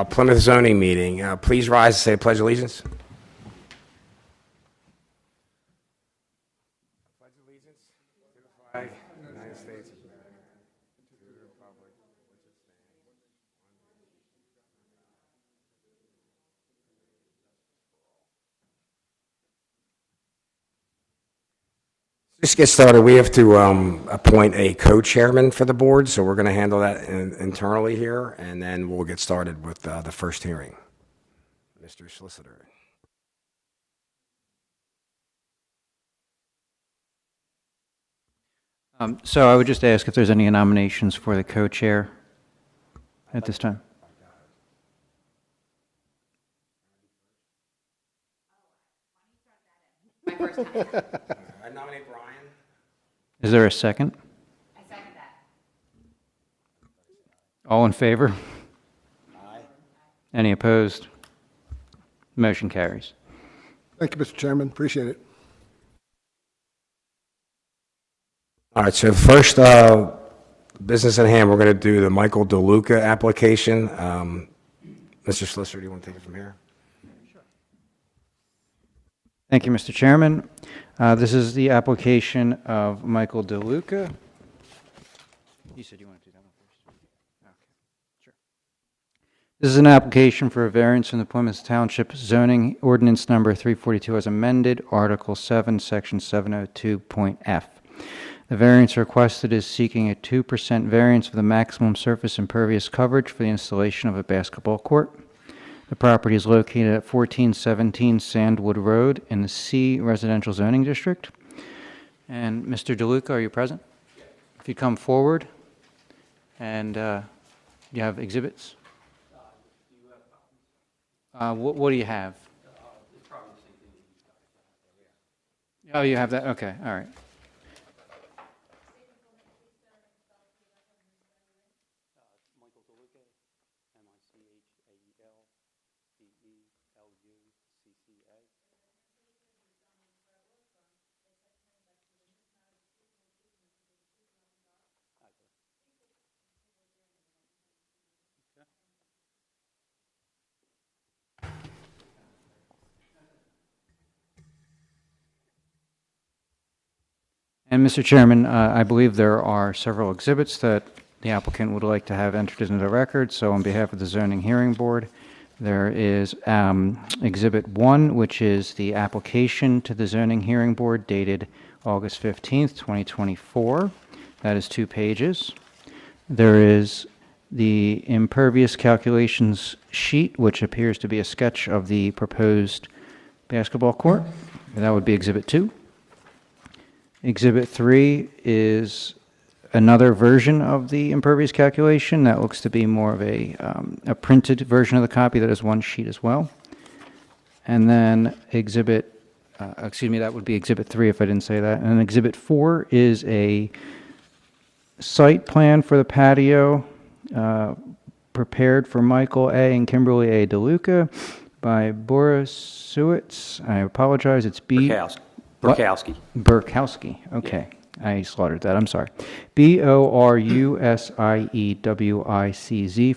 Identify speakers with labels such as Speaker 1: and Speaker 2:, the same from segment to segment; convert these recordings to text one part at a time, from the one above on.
Speaker 1: Plymouth zoning meeting. Please rise and say the Pledge of Allegiance. Pledge allegiance to the flag of the United States of America, to the republic which it stands. Just get started. We have to appoint a co-chairman for the board, so we're going to handle that internally here, and then we'll get started with the first hearing. Mr. Solicitor.
Speaker 2: So I would just ask if there's any nominations for the co-chair at this time.
Speaker 1: I nominate Brian.
Speaker 2: Is there a second?
Speaker 3: I second that.
Speaker 2: All in favor?
Speaker 1: Aye.
Speaker 2: Any opposed? Motion carries.
Speaker 4: Thank you, Mr. Chairman. Appreciate it.
Speaker 1: All right, so first business at hand, we're going to do the Michael DeLuca application. Mr. Solicitor, do you want to take it from here?
Speaker 2: Thank you, Mr. Chairman. This is the application of Michael DeLuca. You said you wanted to do that one first. Okay, sure. This is an application for a variance from the Plymouth Township zoning ordinance number 342 as amended, Article 7, Section 702.f. The variance requested is seeking a 2% variance of the maximum surface impervious coverage for the installation of a basketball court. The property is located at 1417 Sandwood Road in the C Residential Zoning District. And Mr. DeLuca, are you present? If you come forward, and you have exhibits? What do you have? Oh, you have that? Okay, all right. And Mr. Chairman, I believe there are several exhibits that the applicant would like to have entered into the record. So on behalf of the Zoning Hearing Board, there is Exhibit 1, which is the application to the Zoning Hearing Board dated August 15th, 2024. That is 2 pages. There is the impervious calculations sheet, which appears to be a sketch of the proposed basketball court. That would be Exhibit 2. Exhibit 3 is another version of the impervious calculation that looks to be more of a printed version of the copy that is 1 sheet as well. And then that would be Exhibit 3 if I didn't say that. And Exhibit 4 is a site plan for the patio prepared for Michael A. and Kimberly A. DeLuca by Boris Suitz. I apologize, it's
Speaker 5: Burkowski.
Speaker 2: Burkowski. Okay. Yeah. I slaughtered that. I'm sorry. Borusiewicz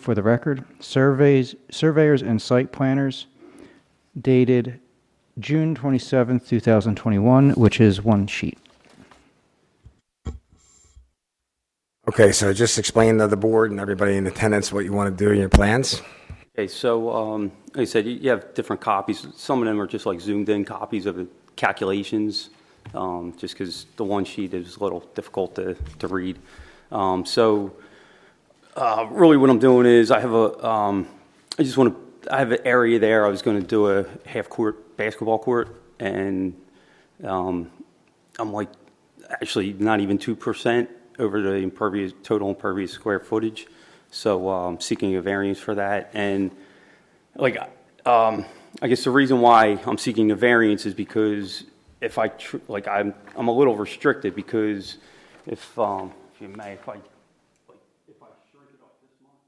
Speaker 2: for the record. Surveyors and site planners dated June 27th, 2021, which is 1 sheet.
Speaker 1: Okay, so just explain to the board and everybody in attendance what you want to do in your plans.
Speaker 5: Okay, so like I said, you have different copies. Some of them are just like zoomed in copies of the calculations, just because the 1 sheet is a little difficult to read. So really what I'm doing is I have I have an area there. I was going to do a half-court basketball court, and I'm like actually not even 2% over the total impervious square footage. So I'm seeking a variance for that. And like I guess the reason why I'm seeking a variance is because if I'm a little restricted, because if you may, if I shrink it up this much,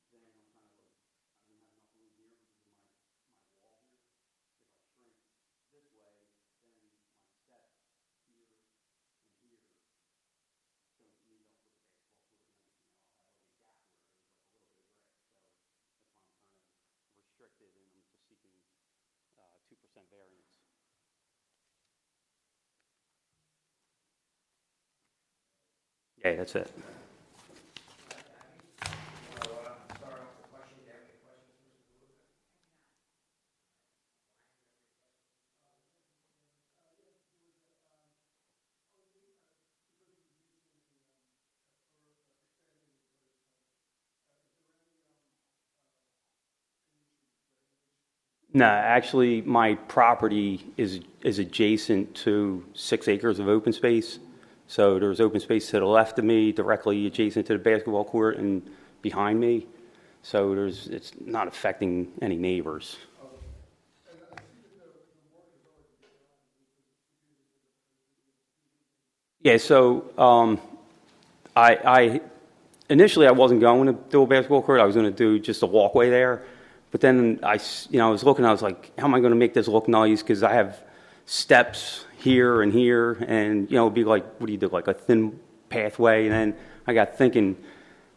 Speaker 5: then I'm kind of like, I don't have enough room here because of my wall here. If I shrink this way, then my steps here and here don't meet up with the basketball court and everything. I'll have like a gap where there's like a little bit of brick. So that's why I'm 2% variance. Yeah, that's it. No, actually, my property is adjacent to 6 acres of open space. So there's open space to the left of me, directly adjacent to the basketball court, and behind me. So it's not affecting any neighbors. Yeah, so I initially I wasn't going to do a basketball court. I was going to do just a walkway there. But then I was looking, I was like, how am I going to make this look nice? Because I have steps here, and, it'd be like, what do you do, like a thin pathway? And then I got thinking,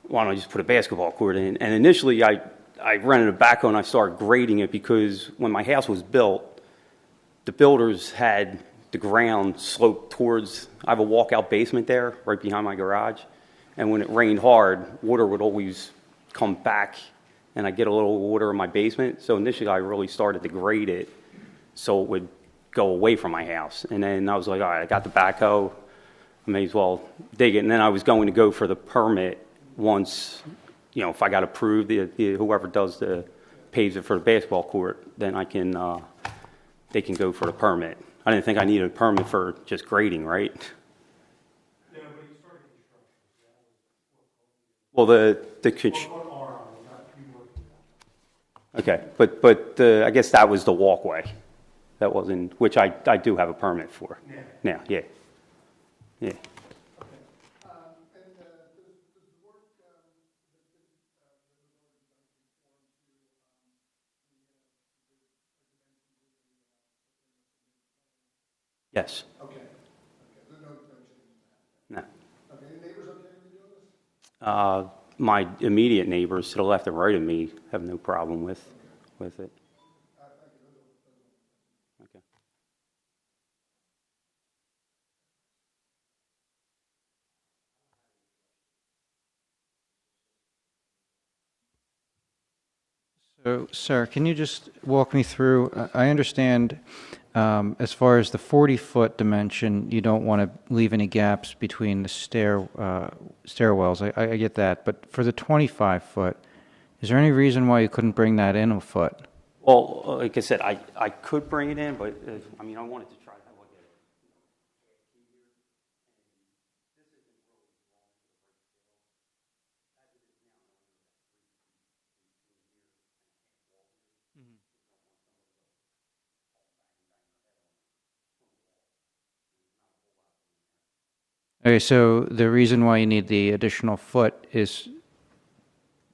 Speaker 5: why don't I just put a basketball court in? And initially I rented a backhoe and I started grading it because when my house was built, the builders had the ground sloped towards, I have a walkout basement there right behind my garage. And when it rained hard, water would always come back and I get a little water in my basement. So initially I really started to grade it so it would go away from my house. And then I was like, all right, I got the backhoe, I may as well dig it. And then I was going to go for the permit once, if I got approved, whoever does pays it for the basketball court, then they can go for the permit. I didn't think I needed a permit for just grading, right?
Speaker 3: Yeah, but you started construction.
Speaker 5: Well, okay, but I guess that was the walkway. That wasn't, which I do have a permit for.
Speaker 3: Yeah.
Speaker 5: Now, yeah. Yeah.
Speaker 4: And does the work
Speaker 5: Yes.
Speaker 4: Okay. No changes to that.
Speaker 5: No.
Speaker 4: Okay, the neighbors okay with you doing this?
Speaker 5: My immediate neighbors to the left and right of me have no problem with it. Okay.
Speaker 2: So, sir, can you just walk me through, I understand as far as the 40-foot dimension, you don't want to leave any gaps between the stairwells. I get that. But for the 25-foot, is there any reason why you couldn't bring that in a foot?
Speaker 5: Well, like I said, I could bring it in, but I wanted to try to look at it.
Speaker 2: Okay, so the reason why you need the additional foot is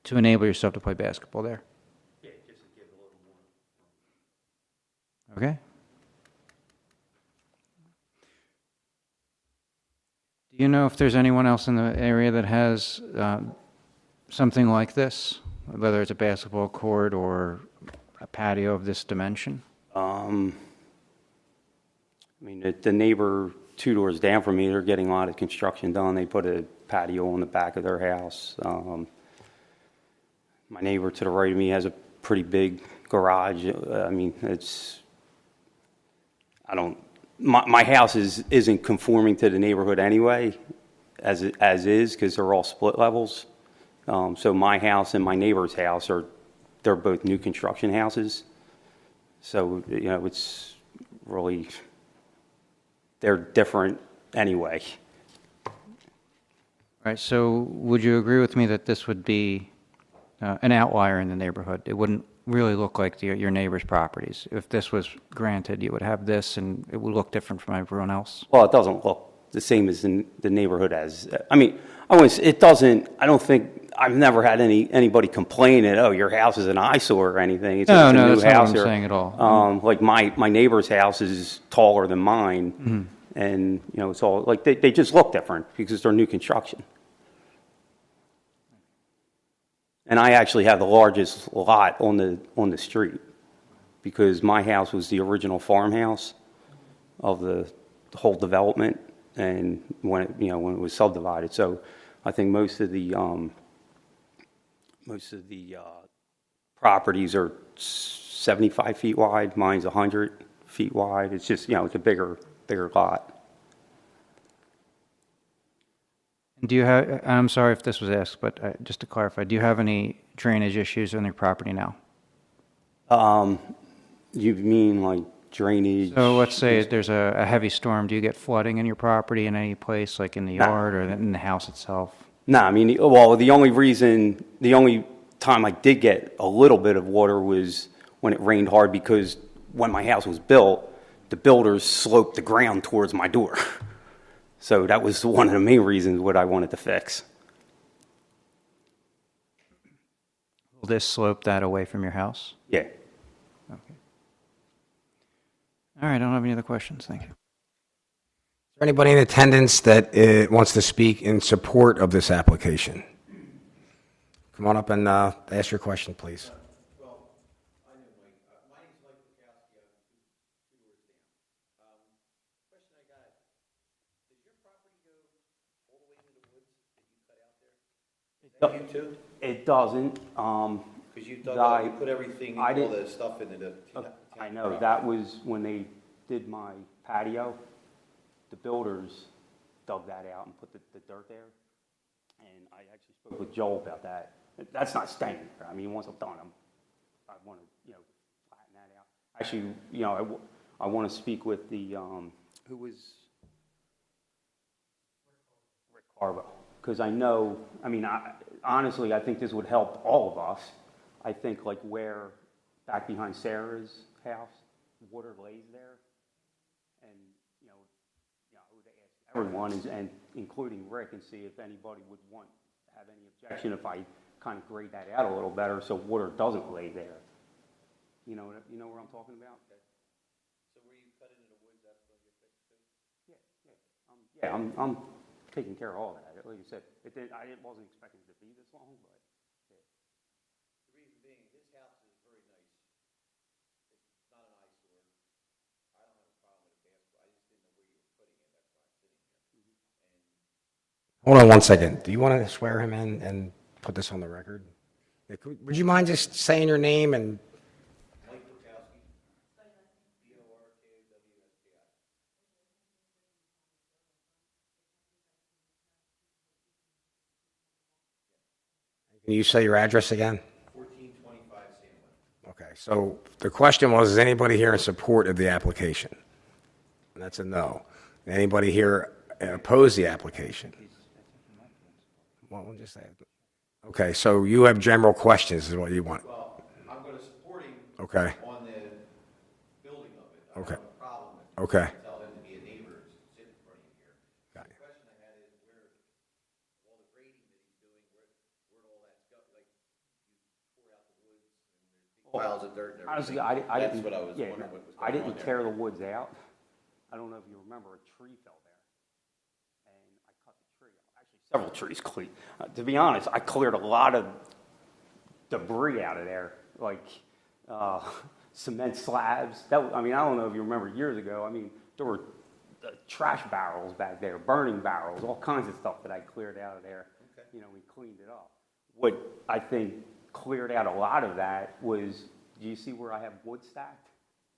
Speaker 2: to enable yourself to play basketball there?
Speaker 5: Yeah, just to give it a little more.
Speaker 2: Okay. Do you know if there's anyone else in the area that has something like this, whether it's a basketball court or a patio of this dimension?
Speaker 5: The neighbor 2 doors down from me, they're getting a lot of construction done. They put a patio on the back of their house. My neighbor to the right of me has a pretty big garage. My house isn't conforming to the neighborhood anyway, as is, because they're all split levels. So my house and my neighbor's house they're both new construction houses. So, it's really, they're different anyway.
Speaker 2: All right, so would you agree with me that this would be an outlier in the neighborhood? It wouldn't really look like your neighbor's properties. If this was granted, you would have this, and it would look different from everyone else?
Speaker 5: Well, it doesn't look the same as in the neighborhood as, it doesn't, I don't think, I've never had anybody complain that, oh, your house is an eyesore or anything. It's
Speaker 2: No,
Speaker 5: a new
Speaker 2: that's not
Speaker 5: house
Speaker 2: what I'm
Speaker 5: here.
Speaker 2: saying at all.
Speaker 5: Like my neighbor's house is taller than mine, and, it's all, like, they just look different because they're new construction. And I actually have the largest lot on the street because my house was the original farmhouse of the whole development, and when it, when it was subdivided. So I think most of the properties are 75 feet wide. Mine's 100 feet wide. It's just, it's a bigger lot.
Speaker 2: Do you have, I'm sorry if this was asked, but just to clarify, do you have any drainage issues on your property now?
Speaker 5: You mean like drainage?
Speaker 2: So let's say there's a heavy storm. Do you get flooding in your property in any place, like in the yard or in the house itself?
Speaker 5: No, I mean, well, the only time I did get a little bit of water was when it rained hard, because when my house was built, the builders sloped the ground towards my door. So that was one of the main reasons what I wanted to fix.
Speaker 2: Will this slope that away from your house?
Speaker 5: Yeah.
Speaker 2: Okay. All right, I don't have any other questions. Thank you.
Speaker 1: Is there anybody in attendance that wants to speak in support of this application? Come on up and ask your question, please.
Speaker 6: You too?
Speaker 5: It doesn't.
Speaker 6: Because you dug out, you put everything,
Speaker 5: I
Speaker 6: all
Speaker 5: didn't-
Speaker 6: the stuff into the.
Speaker 5: I know, that was when they did my patio. The builders dug that out and put the dirt there. And I actually spoke with Joel about that. That's not staying there. I mean, once I'm done, I want to, flatten that out. Actually, I want to speak with the, who was? Rick Carbo. Because I know, honestly, I think this would help all of us. I think like where, back behind Sarah's house, water lays there. And, I would ask everyone, and including Rick, and see if anybody would have any objection if I kind of grade that out a little better so water doesn't lay there. You know what I'm talking about?
Speaker 6: So where you cut into the woods, that's going to get fixed too?
Speaker 5: Yeah, I'm taking care of all that. Like you said, I wasn't expecting it to be this long, but.
Speaker 6: The reason being, his house is very nice. It's not an eyesore. I don't have a problem with the basketball. I just didn't know where you were putting it. That's why I'm sitting here.
Speaker 1: Hold on one second. Do you want to swear him in and put this on the record? Would you mind just saying your name and?
Speaker 6: Mike Bukowski. B-O-R-K-W-S-K-I.
Speaker 1: Can you say your address again?
Speaker 6: 1425 Sandwich.
Speaker 1: Okay, so the question was, is anybody here in support of the application? And that's a no. Anybody here oppose the application? Well, we'll just say it. Okay, so you have general questions is what you want.
Speaker 6: Well, I'm going to support him.
Speaker 1: Okay.
Speaker 6: On the building of it. I don't
Speaker 1: Okay.
Speaker 6: have a problem with it.
Speaker 1: Okay.
Speaker 6: Tell him to be a neighbor, sit in front of you here.
Speaker 1: Got
Speaker 6: The
Speaker 1: it.
Speaker 6: question I had is where all the grading that he's doing, where all that's go, like you pour out the woods and there's big piles of dirt and
Speaker 5: Honestly,
Speaker 6: everything.
Speaker 5: I
Speaker 6: That's
Speaker 5: didn't.
Speaker 6: what I was
Speaker 5: Yeah,
Speaker 6: wondering what was
Speaker 5: I
Speaker 6: going
Speaker 5: didn't
Speaker 6: on
Speaker 5: tear
Speaker 6: there.
Speaker 5: the woods out. I don't know if you remember, a tree fell there, and I cut the tree. Actually, several trees cleared. To be honest, I cleared a lot of debris out of there, like cement slabs. I don't know if you remember years ago. There were trash barrels back there, burning barrels, all kinds of stuff that I cleared out of there.
Speaker 6: Okay.
Speaker 5: We cleaned it up. What I think cleared out a lot of that was, do you see where I have wood stacked?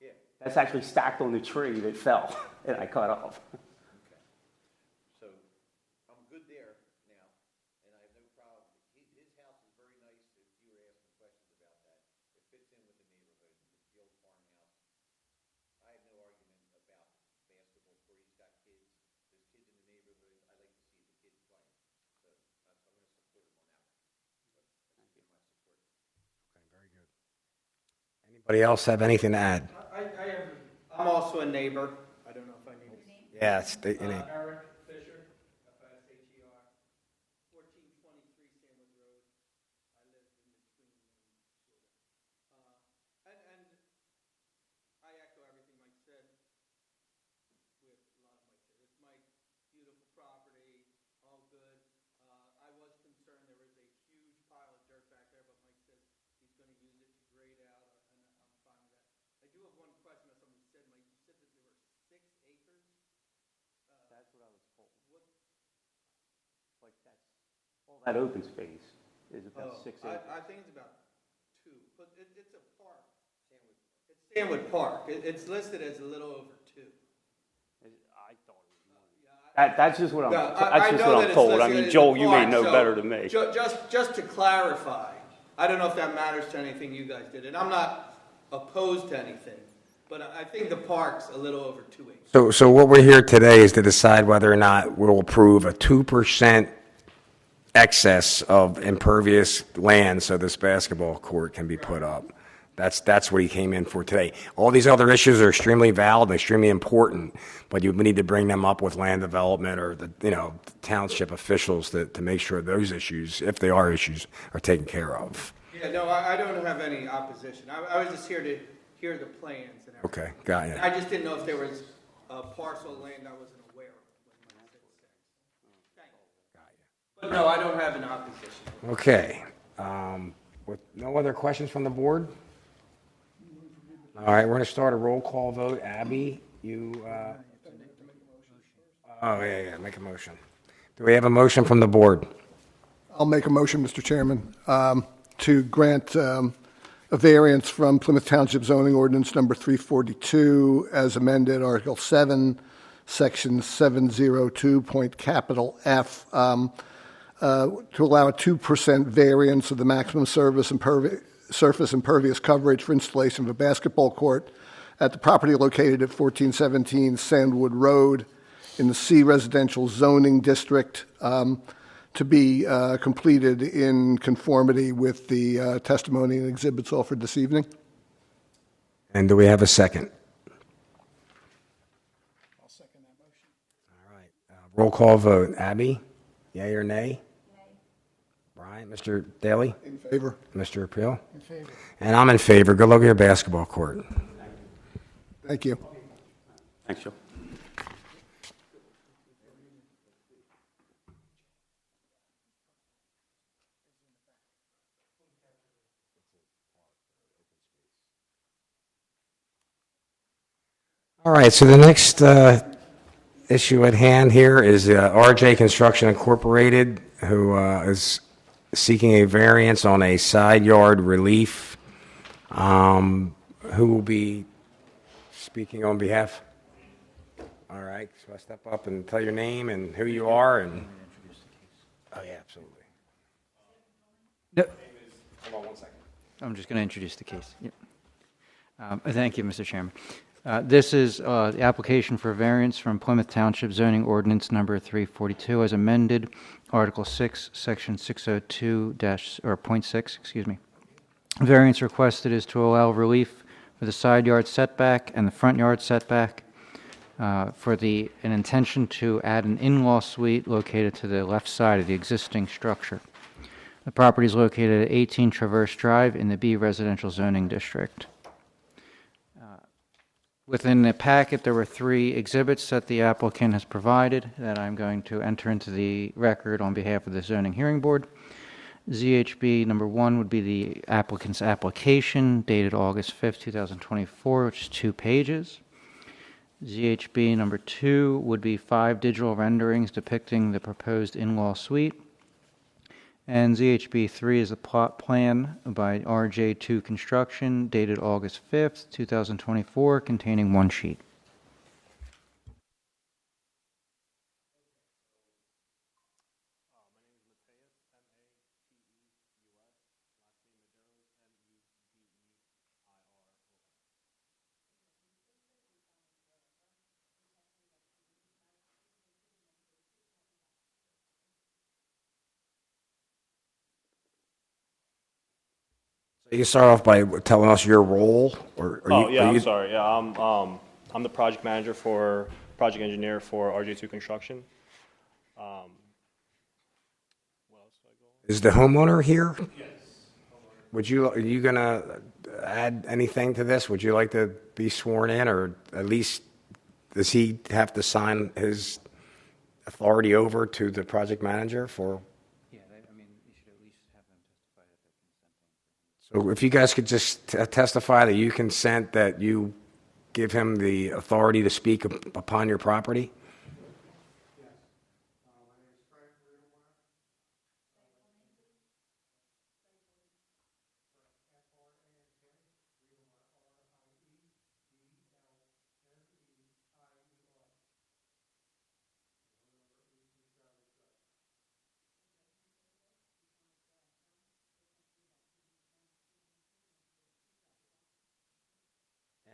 Speaker 6: Yeah.
Speaker 5: That's actually stacked on the tree that fell and I cut off.
Speaker 6: Okay. So I'm good there now, and I have no problem. His house is very nice. If you were asking questions about that, it fits in with the neighborhood. It's the old farmhouse. I have no argument about basketball court. He's got kids. There's kids in the neighborhood. I like to see the kids playing. So I'm going to support him on that one. So that's my support.
Speaker 1: Anybody else have anything to add?
Speaker 3: I'm also a neighbor. I don't know if I need to.
Speaker 1: Yeah, state your name.
Speaker 3: Eric Fisher, F-I-S-H-E-R, 1423 Sandwood Road. I live in between and I echo everything Mike said. With a lot of Mike said. It's Mike, beautiful property, all good. I was concerned there was a huge pile of dirt back there, but Mike says he's going to use it to grade out, and I'm fine with that. I
Speaker 5: That open space is about
Speaker 3: Oh,
Speaker 5: 6 acres.
Speaker 3: I think it's about 2, but it's a park. It's Sandwood Park. It's listed as a little over 2.
Speaker 5: I thought it was more. That's just what I'm,
Speaker 3: Yeah,
Speaker 5: that's just
Speaker 3: know
Speaker 5: what
Speaker 3: that
Speaker 5: I'm
Speaker 3: it's
Speaker 5: told. I
Speaker 3: listed
Speaker 5: mean,
Speaker 3: as a
Speaker 5: Joel, you may
Speaker 3: park,
Speaker 5: know
Speaker 3: so
Speaker 5: better than me.
Speaker 3: Just to clarify, I don't know if that matters to anything you guys did, and I'm not opposed to anything, but I think the park's a little over 2 acres.
Speaker 1: So what we're here today is to decide whether or not we'll approve a 2% excess of impervious land so this basketball court can be put up. That's what he came in for today. All these other issues are extremely valid and extremely important, but you need to bring them up with land development or the, township officials to make sure those issues, if they are issues, are taken care of.
Speaker 3: Yeah, no, I don't have any opposition. I was just here to hear the plans and everything.
Speaker 1: Okay, got you.
Speaker 3: I just didn't know if there was a parcel of land I wasn't aware of. Thank you. But no, I don't have an opposition.
Speaker 1: Okay. With no other questions from the board? All right, we're going to start a roll call vote. Abby, you, make a motion. Do we have a motion from the board?
Speaker 4: I'll make a motion, Mr. Chairman, to grant a variance from Plymouth Township zoning ordinance number 342 as amended, Article 7, Section 702, point capital F, to allow a 2% variance of the maximum surface impervious coverage for installation of a basketball court at the property located at 1417 Sandwood Road in the C Residential Zoning District, to be completed in conformity with the testimony and exhibits offered this evening.
Speaker 1: And do we have a second?
Speaker 4: I'll second that motion.
Speaker 1: All right. Roll call vote. Abby, yea or nay? Brian, Mr. Daly?
Speaker 4: In favor?
Speaker 1: Mr. Aprile?
Speaker 4: In favor.
Speaker 1: And I'm in favor. Good luck with your basketball court.
Speaker 4: Thank you.
Speaker 5: Thanks, Joe.
Speaker 1: All right, so the next issue at hand here is RJ Construction Incorporated, who is seeking a variance on a side yard relief. Who will be speaking on behalf? All right, so I step up and tell your name and who you are and... Oh, yeah, absolutely. Hold on one second.
Speaker 2: I'm just going to introduce the case. Yep. Thank you, Mr. Chairman. This is the application for variance from Plymouth Township zoning ordinance number 342 as amended, Article 6, Section 602-.6, excuse me. Variance requested is to allow relief for the side yard setback and the front yard setback for an intention to add an in-law suite located to the left side of the existing structure. The property is located at 18 Traverse Drive in the B Residential Zoning District. Within the packet, there were 3 exhibits that the applicant has provided that I'm going to enter into the record on behalf of the Zoning Hearing Board. ZHB number 1 would be the applicant's application dated August 5th, 2024, which is 2 pages. ZHB number 2 would be 5 digital renderings depicting the proposed in-law suite. And ZHB 3 is a plot plan by RJ2 Construction dated August 5th, 2024, containing 1 sheet.
Speaker 1: You can start off by telling us your role, or are
Speaker 7: Oh,
Speaker 1: you...
Speaker 7: yeah,
Speaker 1: are
Speaker 7: I'm
Speaker 1: you-
Speaker 7: sorry. Yeah, I'm the project manager project engineer for RJ2 Construction.
Speaker 1: Is the homeowner here? Yes. Are you going to add anything to this? Would you like to be sworn in, or at least does he have to sign his authority over to the project manager for?
Speaker 2: Yeah, I mean, you should at least have them testify that they're consenting.
Speaker 1: So if you guys could just testify that you consent that you give him the authority to speak upon your property?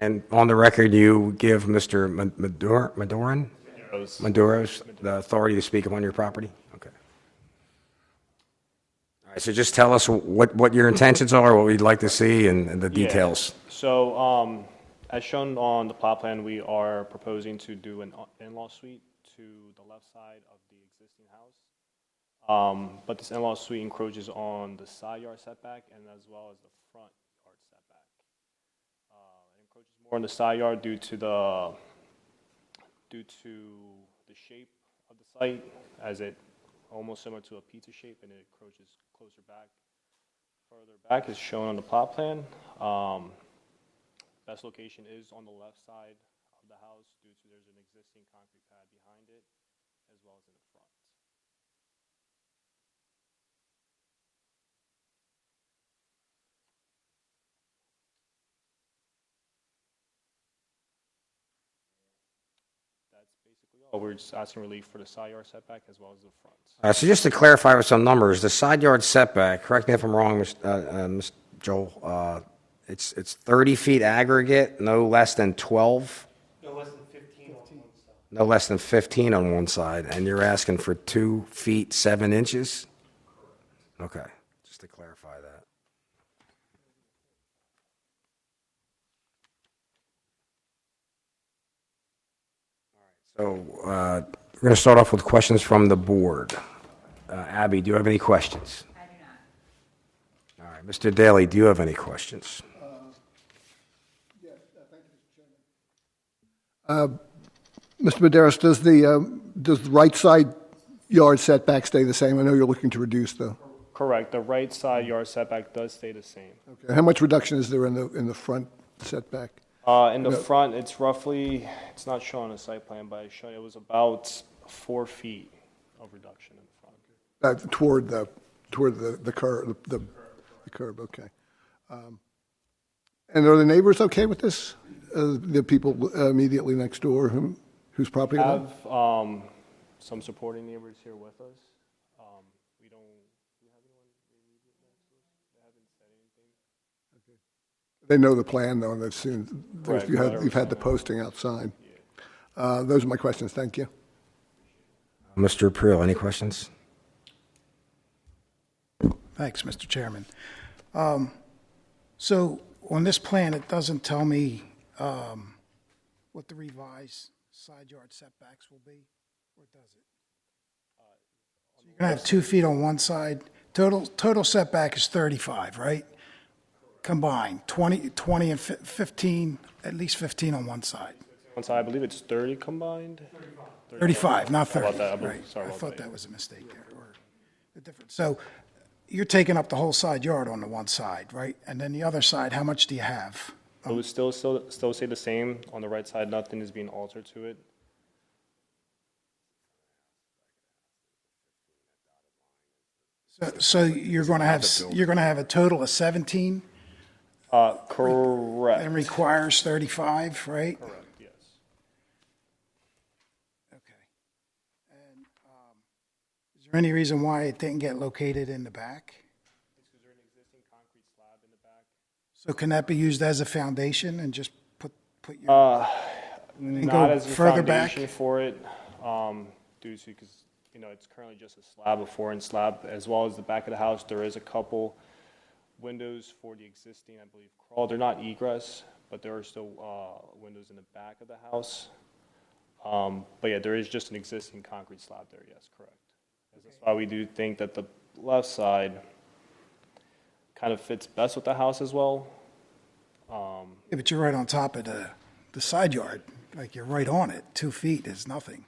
Speaker 1: And on the record, you give Mr. Maduron?
Speaker 7: Those-
Speaker 1: Maduros the authority to speak upon your property? Okay. All right, so just tell us what your intentions are, what we'd like to see, and the
Speaker 7: Yeah.
Speaker 1: details.
Speaker 7: So, as shown on the plot plan, we are proposing to do an in-law suite to the left side of the existing house. But this in-law suite encroaches on the side yard setback and as well as the front yard setback. It encroaches more on the side yard due to the shape of the site, as it almost similar to a pizza shape, and it encroaches closer back. Further back is shown on the plot plan. Best location is on the left side of the house due to there's an existing concrete pad behind it as well as in the front. That's basically all. We're just asking relief for the side yard setback as well as the front.
Speaker 1: All right, so just to clarify with some numbers, the side yard setback, correct me if I'm wrong, Mr. Joel, it's 30 feet aggregate, no less than 12? No less than 15 on one side. No less than 15 on one side, and you're asking for 2 feet 7 inches? Okay, just to clarify that. All right, so we're going to start off with questions from the board. Abby, do you have any questions?
Speaker 8: I do not.
Speaker 1: All right, Mr. Daly, do you have any questions?
Speaker 4: Mr. Maderos, does the right side yard setback stay the same? I know you're looking to reduce the,
Speaker 7: Correct. The right side yard setback does stay the same.
Speaker 4: okay. How much reduction is there in the front setback?
Speaker 7: In the front, it's roughly, it's not shown on the site plan, but it was about 4 feet of reduction in the front.
Speaker 4: Toward the curb, the curb, okay. And are the neighbors okay with this? The people immediately next door whose property?
Speaker 7: We
Speaker 4: it is?
Speaker 7: have some supporting neighbors here with us. We don't, do we have anyone immediate next to us? They haven't said anything.
Speaker 4: They know the plan, though, and they've seen,
Speaker 7: Right,
Speaker 4: you've had the posting outside. Those are my questions, thank you.
Speaker 1: Mr. Prill, any questions?
Speaker 9: Thanks, Mr. Chairman. So on this plan, it doesn't tell me what the revised side yard setbacks will be, or does it? So you're going to have 2 feet on one side. Total setback is 35, right? Combined, 20 and 15, at least 15 on one side.
Speaker 7: One side, I believe it's 30 combined?
Speaker 9: 35, not
Speaker 7: Sorry
Speaker 9: 30.
Speaker 7: about that.
Speaker 9: Right.
Speaker 7: Sorry
Speaker 9: I
Speaker 7: about
Speaker 9: thought
Speaker 7: that.
Speaker 9: that was a mistake there, or the difference. So you're taking up the whole side yard on the one side, right? And then the other side, how much do you have?
Speaker 7: It would still stay the same. On the right side, nothing is being altered to it.
Speaker 9: So you're going to have a total of 17
Speaker 7: Correct.
Speaker 9: and requires 35, right?
Speaker 7: Correct, yes.
Speaker 9: Okay. And is there any reason why it didn't get located in the back?
Speaker 7: It's because there's an existing concrete slab in the back.
Speaker 9: So can that be used as a foundation and just put your,
Speaker 7: Not
Speaker 9: go
Speaker 7: as a
Speaker 9: further back?
Speaker 7: foundation for it, due to, because, it's currently just a slab, a 4-inch slab, as well as the back of the house. There is a couple windows for the existing, I believe, crawl. They're not egress, but there are still windows in the back of the house. But yeah, there is just an existing concrete slab there, yes, correct. That's why we do think that the left side kind of fits best with the house as well.
Speaker 9: yeah, but you're right on top of the side yard, like you're right on it. 2 feet is nothing.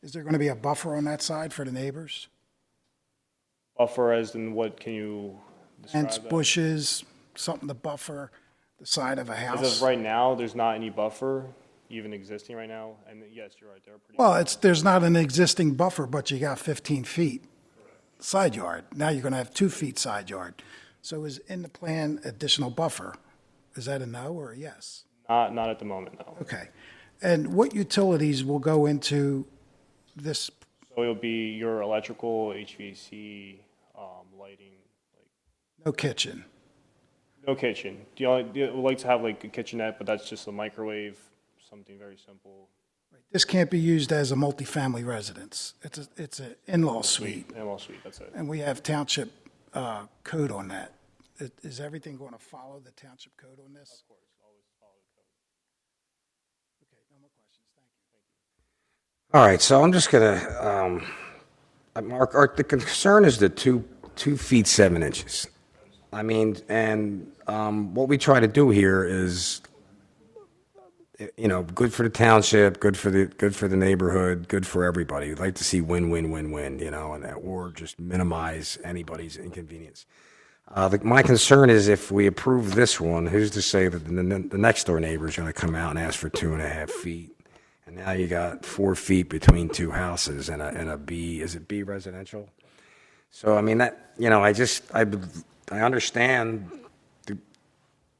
Speaker 9: Is there going to be a buffer on that side for the neighbors?
Speaker 7: Buffer as in what, can you describe
Speaker 9: Fence,
Speaker 7: that?
Speaker 9: bushes, something to buffer the side of a
Speaker 7: As
Speaker 9: house?
Speaker 7: of right now, there's not any buffer, even existing right now, and yes, you're right, they're pretty.
Speaker 9: Well, there's not an existing buffer, but you got 15 feet side yard. Now you're going to have 2 feet side yard. So is in the plan additional buffer? Is that a no or a yes?
Speaker 7: Not at the moment, no.
Speaker 9: Okay. And what utilities will go into this?
Speaker 7: So it'll be your electrical, HVAC, lighting, like,
Speaker 9: No kitchen.
Speaker 7: No kitchen. Would like to have like a kitchenette, but that's just a microwave, something very simple.
Speaker 9: This can't be used as a multifamily residence. It's an in-law suite,
Speaker 7: In-law suite, that's it.
Speaker 9: and we have township code on that. Is everything going to follow the township code on this?
Speaker 7: Of course, always follow the code.
Speaker 9: Okay, no more questions. Thank you.
Speaker 1: All right, so I'm just gonna, Mark, the concern is the 2 feet 7 inches. I mean, and what we try to do here is, good for the township, good for the neighborhood, good for everybody. We'd like to see win, win, win, win, or just minimize anybody's inconvenience. My concern is if we approve this one, who's to say that the next door neighbor is going to come out and ask for 2.5 feet? And now you got 4 feet between two houses and a B, is it B residential? So, I mean, I understand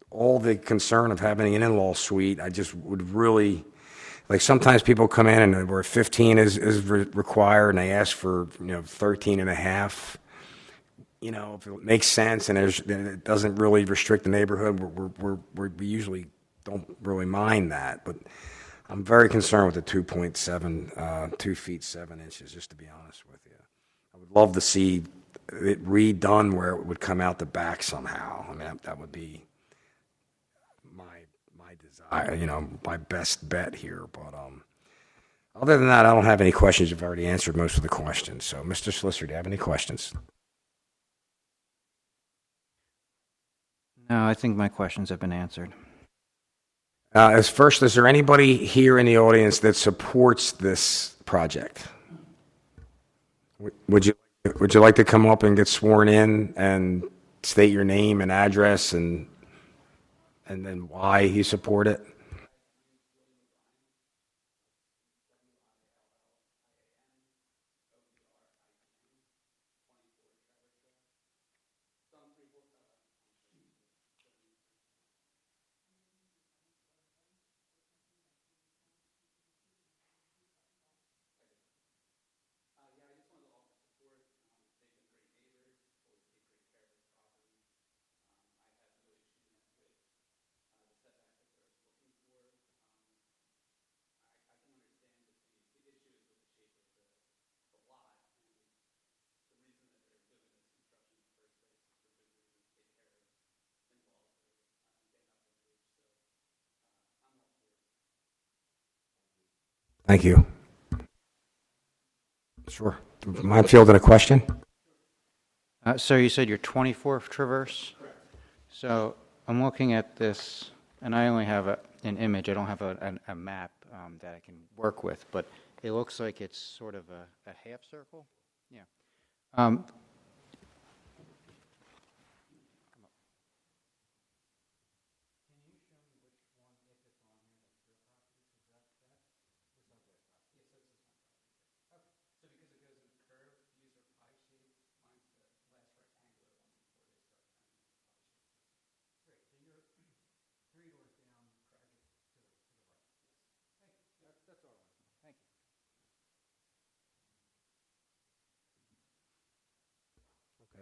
Speaker 1: all the concern of having an in-law suite. I just would really, like, sometimes people come in and where 15 is required and they ask for, 13.5. If it makes sense and it doesn't really restrict the neighborhood, we usually don't really mind that. But I'm very concerned with the 2 feet 7 inches, just to be honest with you. I would love to see it redone where it would come out the back somehow. I mean, that would be my desire, my best bet here. But other than that, I don't have any questions. You've already answered most of the questions. So, Mr. Solicitor, do you have any questions?
Speaker 2: No, I think my questions have been answered.
Speaker 1: Is there anybody here in the audience that supports this project? Would you like to come up and get sworn in and state your name and address and then why you support it? Thank you. Sure. Mind fielding a question?
Speaker 2: Sir, you said you're 24 Traverse? So I'm looking at this, and I only have an image. I don't have a map that I can work with, but it looks like it's sort of a half circle. Yeah.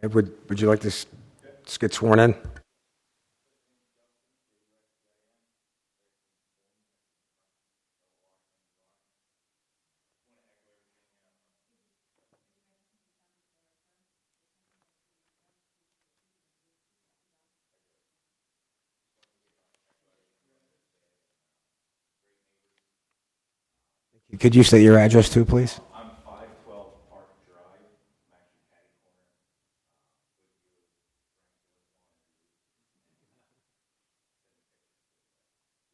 Speaker 1: Would you like to get sworn in? Could you state your address too, please?
Speaker 6: I'm 512 Park Drive. I'm actually catty corner.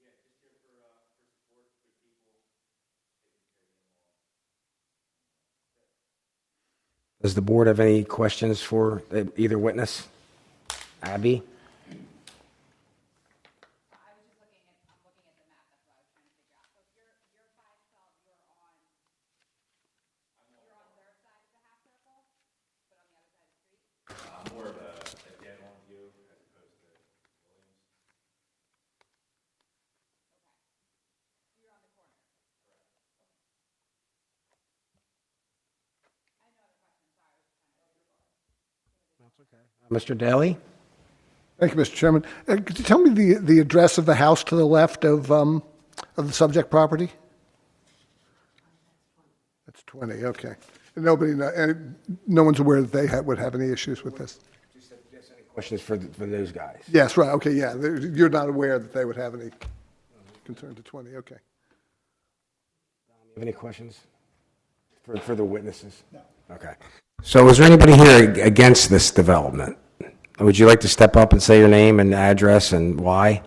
Speaker 6: Yeah, just here for support, good people, taking care of them all.
Speaker 1: Does the board have any questions for either witness? Abby?
Speaker 6: More of a dead-on view as opposed to Williams.
Speaker 1: Mr. Daly?
Speaker 4: Thank you, Mr. Chairman. Could you tell me the address of the house to the left of the subject property? That's 20, okay. And no one's aware that they would have any issues with this?
Speaker 1: Just any questions for those guys?
Speaker 4: Yes, right, okay, yeah. You're not aware that they would have any concern to 20, okay.
Speaker 1: Have any questions for the witnesses? No. Okay. So is there anybody here against this development? Would you like to step up and say your name and address and why?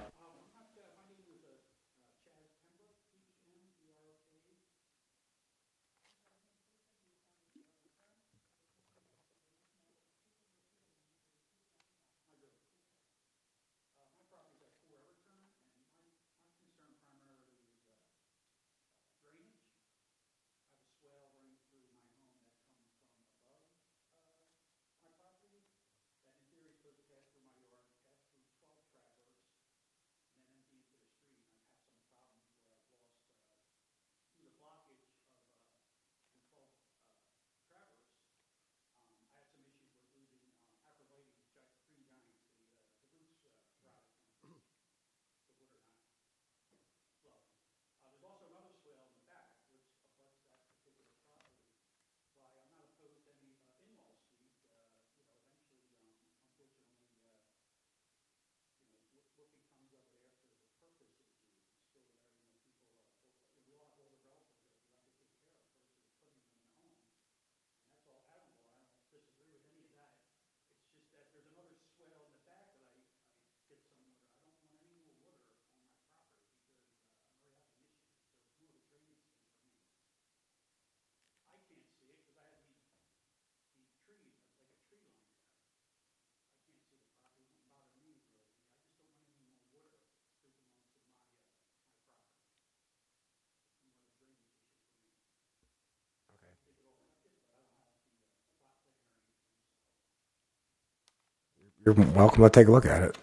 Speaker 1: You're welcome to take a look at it.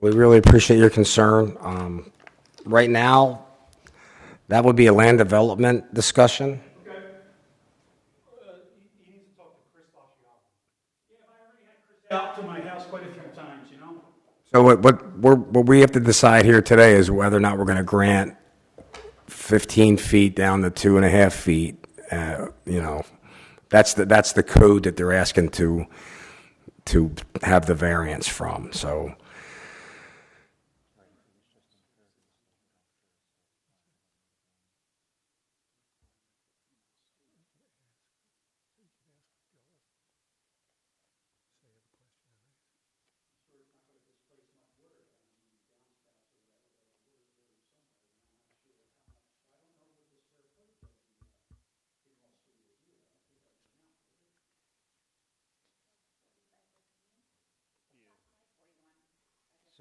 Speaker 1: We really appreciate your concern. Right now, that would be a land development discussion.
Speaker 8: Out to my house quite a few times, you know?
Speaker 1: So what we have to decide here today is whether or not we're going to grant 15 feet down to 2.5 feet. You know, that's the code that they're asking to have the variance from. So.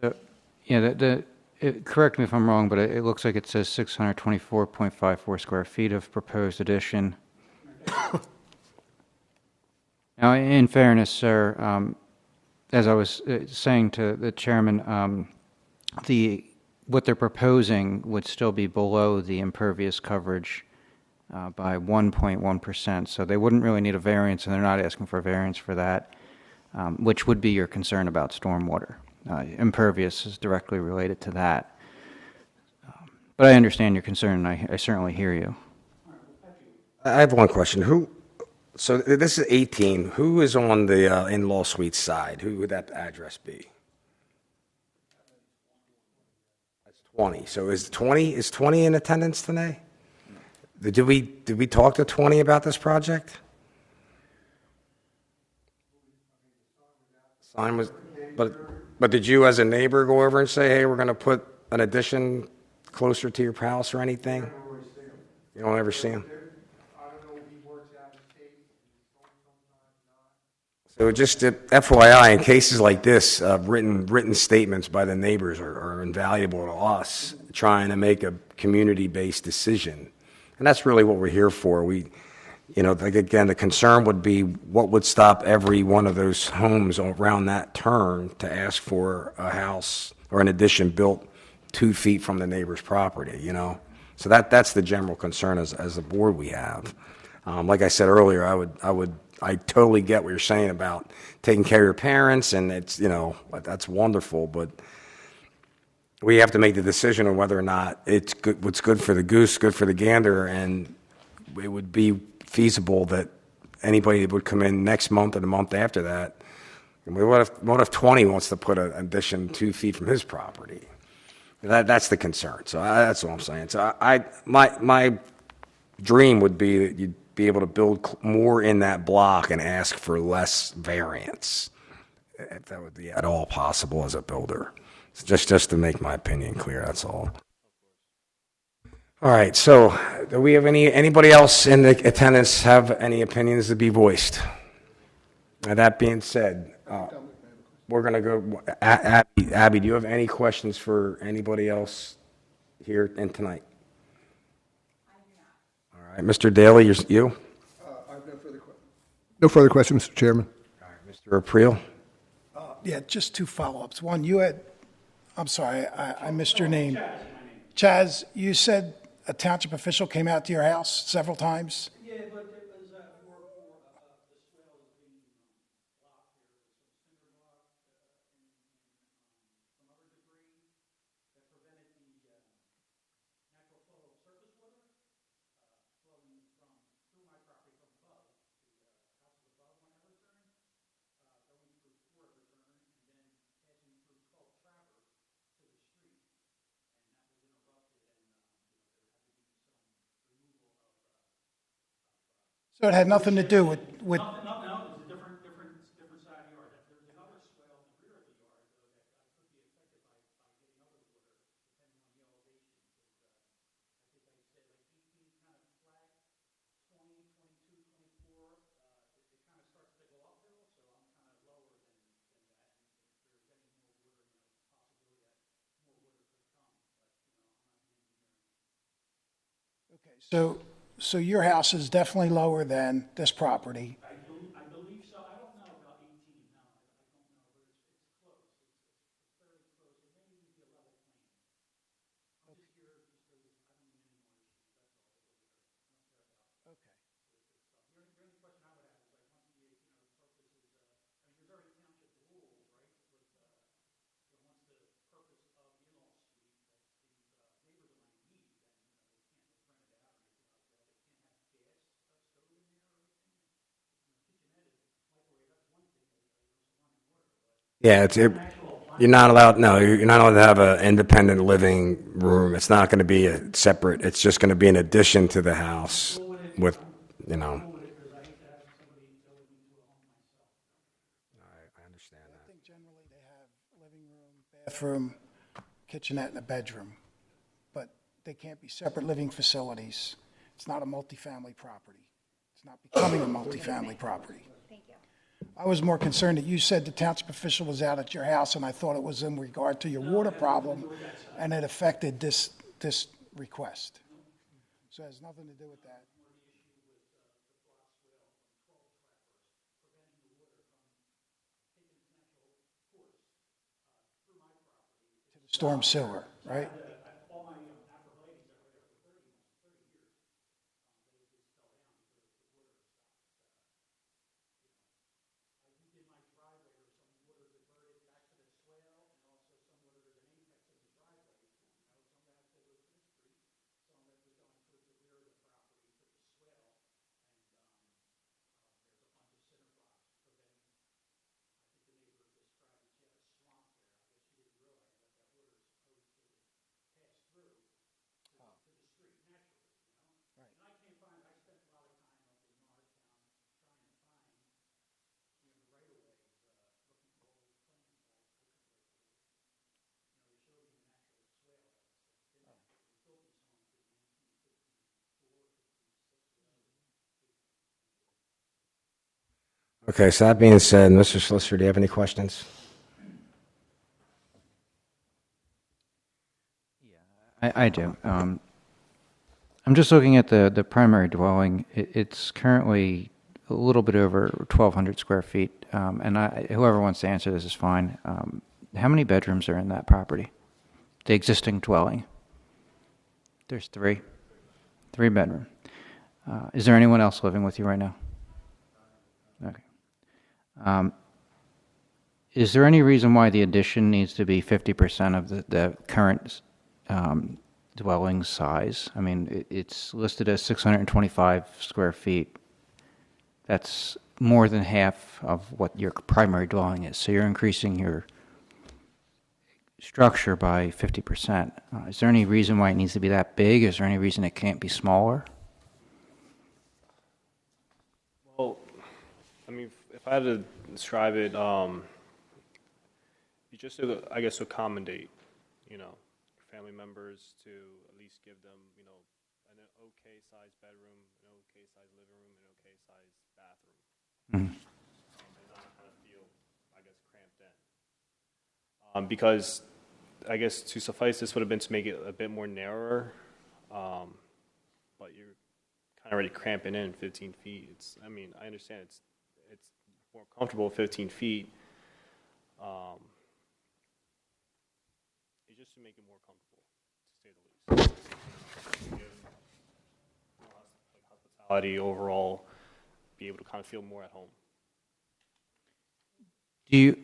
Speaker 2: So, yeah, correct me if I'm wrong, but it looks like it says 624.54 square feet of proposed addition. Now, in fairness, sir, as I was saying to the chairman, what they're proposing would still be below the impervious coverage by 1.1%. So they wouldn't really need a variance, and they're not asking for a variance for that, which would be your concern about stormwater. Impervious is directly related to that. But I understand your concern, and I certainly hear you.
Speaker 1: I have one question. So this is 18. Who is on the in-law suite side? Who would that address be? That's 20. So is 20 in attendance today? Did we talk to 20 about this project? Sign was, but did you as a neighbor go over and say, hey, we're going to put an addition closer to your house or anything? You don't ever see him? So just FYI, in cases like this, written statements by the neighbors are invaluable to us trying to make a community-based decision. And that's really what we're here for. Like again, the concern would be what would stop every one of those homes around that turn to ask for a house or an addition built 2 feet from the neighbor's property, So that's the general concern as a board we have. Like I said earlier, I totally get what you're saying about taking care of your parents, and it's, that's wonderful, but we have to make the decision on whether or not it's good, what's good for the goose, good for the gander, and it would be feasible that anybody that would come in next month or the month after that, what if 20 wants to put an addition 2 feet from his property? That's the concern. So that's all I'm saying. So my dream would be that you'd be able to build more in that block and ask for less variance, if that would be at all possible as a builder. So just to make my opinion clear, that's all. All right, so do we have anybody else in the attendance have any opinions to be voiced? Now, that being said, we're going to go, Abby, do you have any questions for anybody else here and tonight? All right, Mr. Daly, you?
Speaker 4: I have no further questions. No further questions, Mr. Chairman.
Speaker 1: All right, Mr. April?
Speaker 9: Yeah, just 2 follow-ups. One, I'm sorry, I missed your name. Chaz, you said a township official came out to your house several times?
Speaker 8: Yeah, but it was for the swales being blocked here, some cinder block and some other debris that prevented the natural flow of surface water flowing through my property from above, the houses above when I returned, going through 4 return and then passing through 12 Traverse to the street. And that was interrupted, and there had to be some removal of.
Speaker 9: So it had nothing to do with,
Speaker 8: No, it was a different side of the yard. There was another swale in the rear of the yard, though, that could be affected by getting over the water, depending on the elevation. Because I think I said like 18 kind of flat, 20, 22, 24. It kind of starts to go uphill, so I'm kind of lower than that. And if there's any more water, possibility that more water could come. But, I'm not the engineer.
Speaker 9: okay, so your house is definitely lower than this property.
Speaker 8: I believe so. I don't know about 18. No, I don't know, but it's close. It's fairly close. It may even be a level plane. I'm just here just because I don't need any more issues. That's all.
Speaker 9: Okay.
Speaker 8: The only question I would have is like once the purpose is, I mean, there's already township rules, right? With once the purpose of the in-law suite that these neighbors of mine need, then they can't rent it out or anything like that. They can't have gas stove in there or anything. Kitchenette is microwave. That's one thing. Some running water, but.
Speaker 1: Yeah, you're not allowed. No, you're not allowed to have an independent living room. It's not going to be a separate. It's just going to be an addition to the house with,
Speaker 8: Because I hate to have somebody go into a home myself.
Speaker 1: I understand
Speaker 9: I
Speaker 1: that.
Speaker 9: think generally they have living room, bathroom, kitchenette, and a bedroom, but they can't be separate living facilities. It's not a multifamily property. It's not becoming a multifamily property.
Speaker 10: Thank you.
Speaker 9: I was more concerned that you said the township official was out at your house, and I thought it was in regard to your water problem, and it affected this request. So it has nothing to do with that. To the storm sewer, right?
Speaker 1: Okay, so that being said, Mr. Solicitor, do you have any questions?
Speaker 2: I do. I'm just looking at the primary dwelling. It's currently a little bit over 1,200 square feet, and whoever wants to answer this is fine. How many bedrooms are in that property? The existing dwelling? There's three. Three bedroom. Is there anyone else living with you right now? Okay. Is there any reason why the addition needs to be 50% of the current dwelling size? I mean, it's listed as 625 square feet. That's more than half of what your primary dwelling is. So you're increasing your structure by 50%. Is there any reason why it needs to be that big? Is there any reason it can't be smaller?
Speaker 7: Well, I mean, if I had to describe it, you just, I guess, accommodate, you know, your family members to at least give them, you know, an okay-sized bedroom, an okay-sized living room, an okay-sized bathroom.
Speaker 2: Mhm.
Speaker 7: And not kind of feel, I guess, cramped in. Because, I guess, to suffice, this would have been to make it a bit more narrower, but you're kind of already cramping in 15 feet. It's, I mean, I understand it's more comfortable at 15 feet. It's just to make it more comfortable, to say the least. Give, you know, like hospitality overall, be able to kind of feel more at home.
Speaker 2: Do you?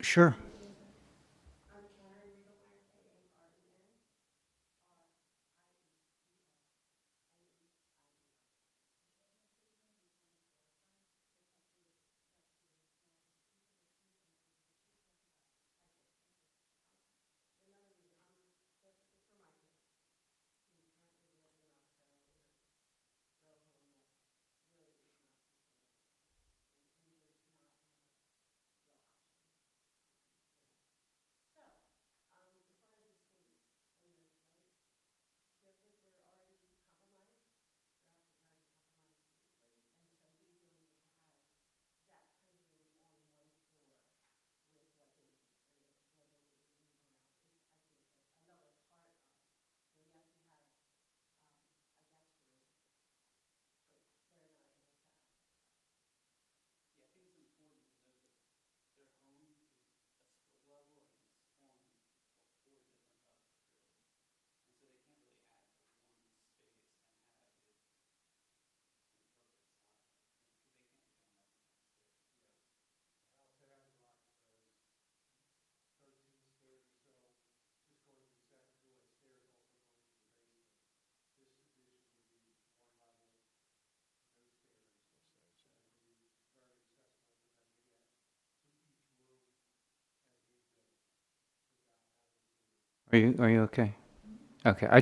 Speaker 2: Sure. Are you okay? Okay. I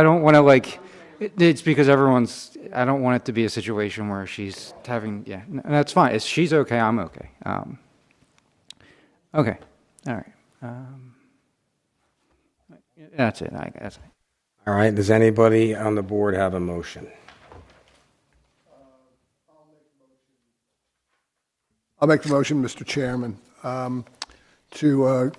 Speaker 2: don't want to like. It's because I don't want it to be a situation where she's having. Yeah, that's fine. She's okay. I'm okay. Okay. All right. That's it. That's it.
Speaker 1: All right, does anybody on the board have a motion?
Speaker 4: I'll make the motion, Mr. Chairman, to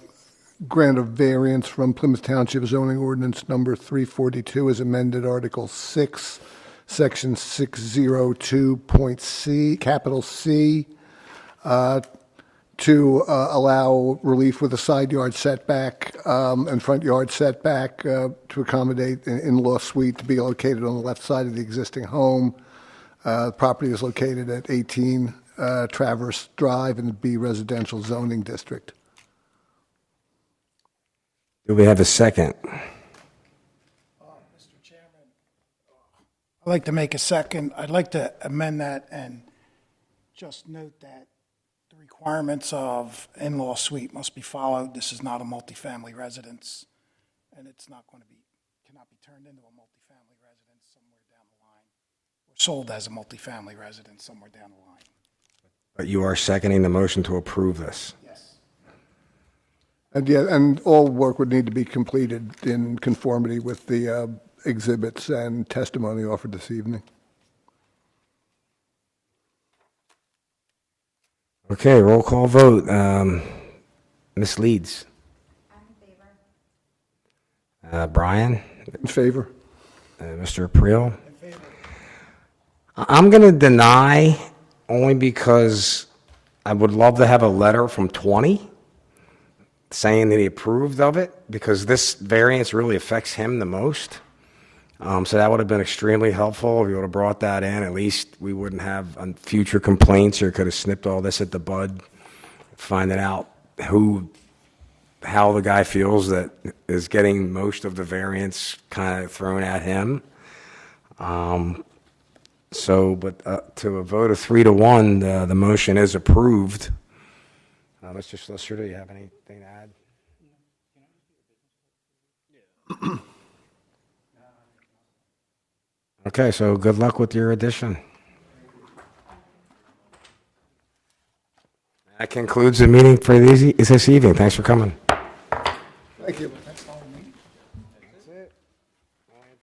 Speaker 4: grant a variance from Plymouth Township zoning ordinance number 342 as amended Article 6, Section 602.c, capital C, to allow relief with a side yard setback and front yard setback to accommodate an in-law suite to be located on the left side of the existing home. The property is located at 18 Traverse Drive in the B Residential Zoning District.
Speaker 1: Do we have a second?
Speaker 9: Mr. Chairman, I'd like to make a second. I'd like to amend that and just note that the requirements of in-law suite must be followed. This is not a multifamily residence, and it's not going to be, cannot be turned into a multifamily residence somewhere down the line, or sold as a multifamily residence somewhere down the line.
Speaker 1: But you are seconding the motion to approve this.
Speaker 9: Yes.
Speaker 4: And yeah, and all work would need to be completed in conformity with the exhibits and testimony offered this evening.
Speaker 1: Okay, roll call vote. Ms. Leeds?
Speaker 10: I'm in favor.
Speaker 1: Brian?
Speaker 4: In favor?
Speaker 1: Mr. April? I'm going to deny only because I would love to have a letter from 20 saying that he approved of it, because this variance really affects him the most. So that would have been extremely helpful. If you would have brought that in, at least we wouldn't have future complaints, or could have snipped all this at the bud, finding out how the guy feels that is getting most of the variance kind of thrown at him. But to a vote of 3-1, the motion is approved. Mr. Solicitor, do you have anything to add? Okay, so good luck with your addition. That concludes the meeting for this evening. Thanks for coming.
Speaker 4: Thank you.